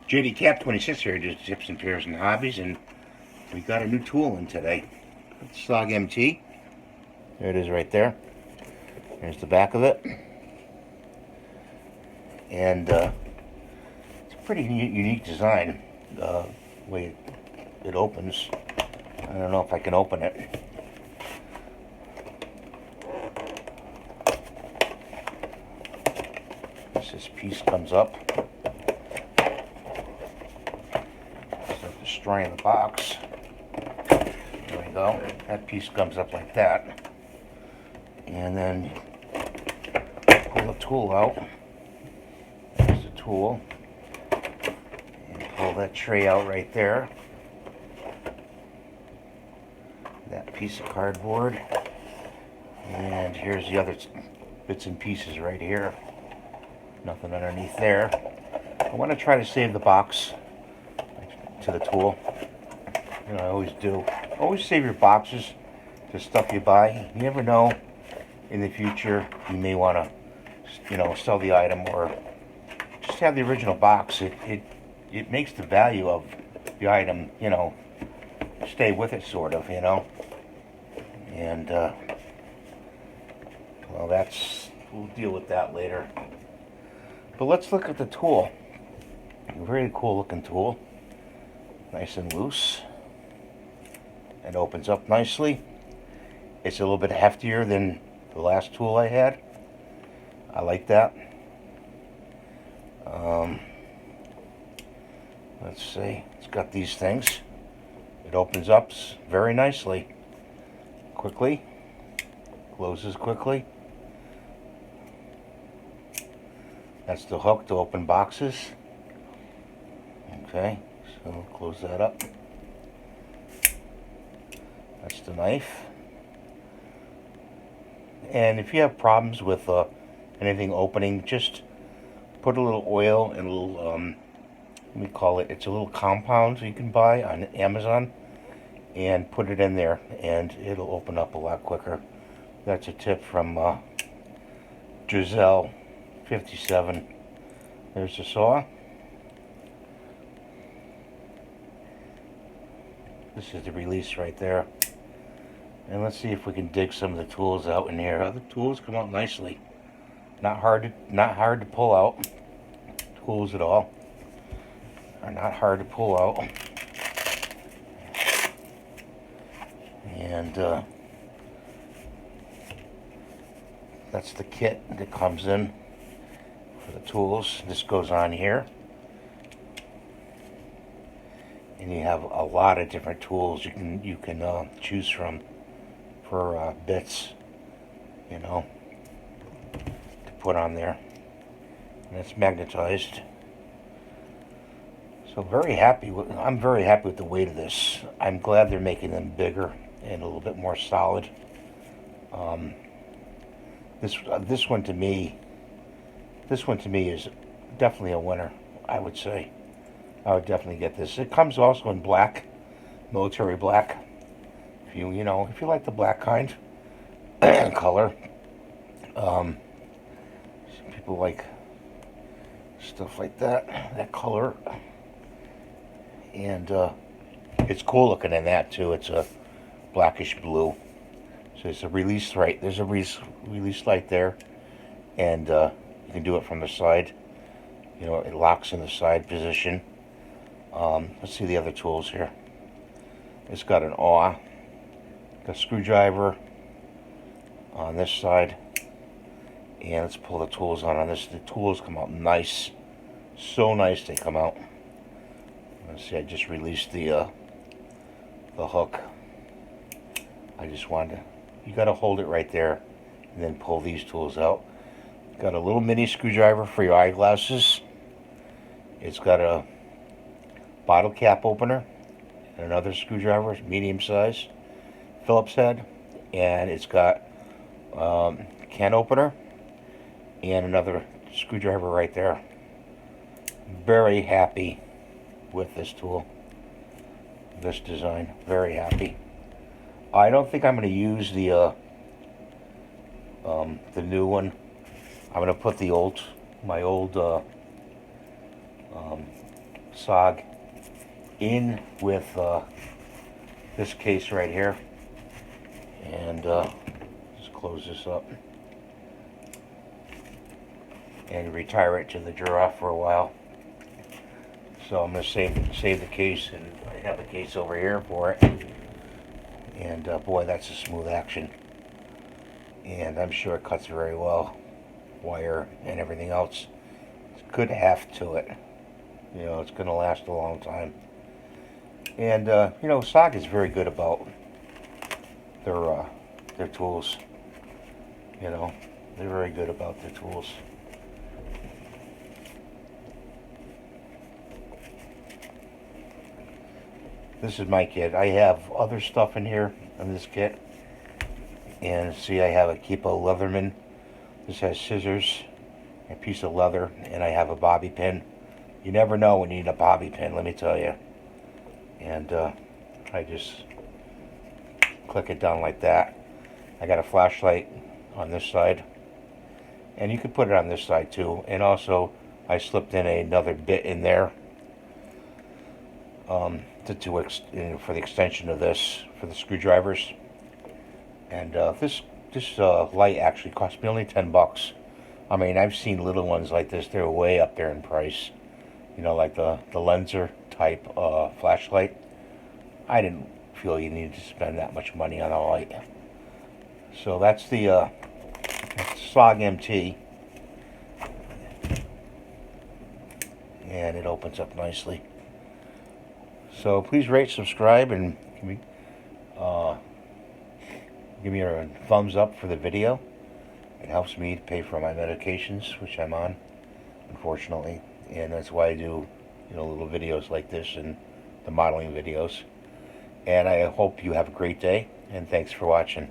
JD Cap 26 here, just tips and pairs and hobbies, and we got a new tool in today. It's Sog Mt. There it is right there. There's the back of it. And it's a pretty unique design, the way it opens. I don't know if I can open it. This piece comes up. Destroying the box. There we go. That piece comes up like that. And then pull the tool out. There's the tool. And pull that tray out right there. That piece of cardboard. And here's the other bits and pieces right here. Nothing underneath there. I want to try to save the box to the tool. You know, I always do. Always save your boxes to stuff you buy. You never know, in the future you may want to, you know, sell the item or just have the original box. It makes the value of the item, you know, stay with it, sort of, you know. And well, we'll deal with that later. But let's look at the tool. A very cool looking tool. Nice and loose. It opens up nicely. It's a little bit heftier than the last tool I had. I like that. Let's see. It's got these things. It opens up very nicely. Quickly. Closes quickly. That's the hook to open boxes. Okay. So close that up. That's the knife. And if you have problems with anything opening, just put a little oil and a little, let me call it, it's a little compound you can buy on Amazon, and put it in there and it'll open up a lot quicker. That's a tip from Giselle 57. There's the saw. This is the release right there. And let's see if we can dig some of the tools out in here. The tools come out nicely. Not hard to pull out. Tools at all are not hard to pull out. And that's the kit that comes in for the tools. This goes on here. And you have a lot of different tools you can choose from for bits, you know, to put on there. And it's magnetized. So I'm very happy with the weight of this. I'm glad they're making them bigger and a little bit more solid. This one to me is definitely a winner, I would say. I would definitely get this. It comes also in black, military black. If you like the black kind color. Some people like stuff like that color. And it's cool looking in that too. It's a blackish blue. So it's a release right. There's a release light there, and you can do it from the side. You know, it locks in the side position. Let's see the other tools here. It's got an awl, a screwdriver on this side, and let's pull the tools on this. The tools come out nice, so nice they come out. Let's see, I just released the hook. I just wanted to. You got to hold it right there, and then pull these tools out. Got a little mini screwdriver for your eyeglasses. It's got a bottle cap opener and another screwdriver, medium size, Phillips head, and it's got can opener and another screwdriver right there. Very happy with this tool, this design. Very happy. I don't think I'm going to use the new one. I'm going to put my old SOG in with this case right here, and just close this up and retire it to the giraffe for a while. So I'm going to save the case, and I have a case over here for it. And boy, that's a smooth action, and I'm sure it cuts very well, wire and everything else. It's good heft to it. You know, it's going to last a long time. And you know, SOG is very good about their tools. You know, they're very good about their tools. This is my kit. I have other stuff in here in this kit. And see, I have a Keepo Leatherman. This has scissors, a piece of leather, and I have a bobby pin. You never know when you need a bobby pin, let me tell you. And I just click it down like that. I got a flashlight on this side, and you can put it on this side too. And also, I slipped in another bit in there for the extension of this for the screwdrivers. And this light actually cost me only $10. I mean, I've seen little ones like this; they're way up there in price. You know, like the Lenser type flashlight. I didn't feel you needed to spend that much money on a light. So that's the Sog Mt, and it opens up nicely. So please rate, subscribe, and give me a thumbs up for the video. It helps me to pay for my medications, which I'm on, unfortunately, and that's why I do, you know, little videos like this and the modeling videos. And I hope you have a great day, and thanks for watching.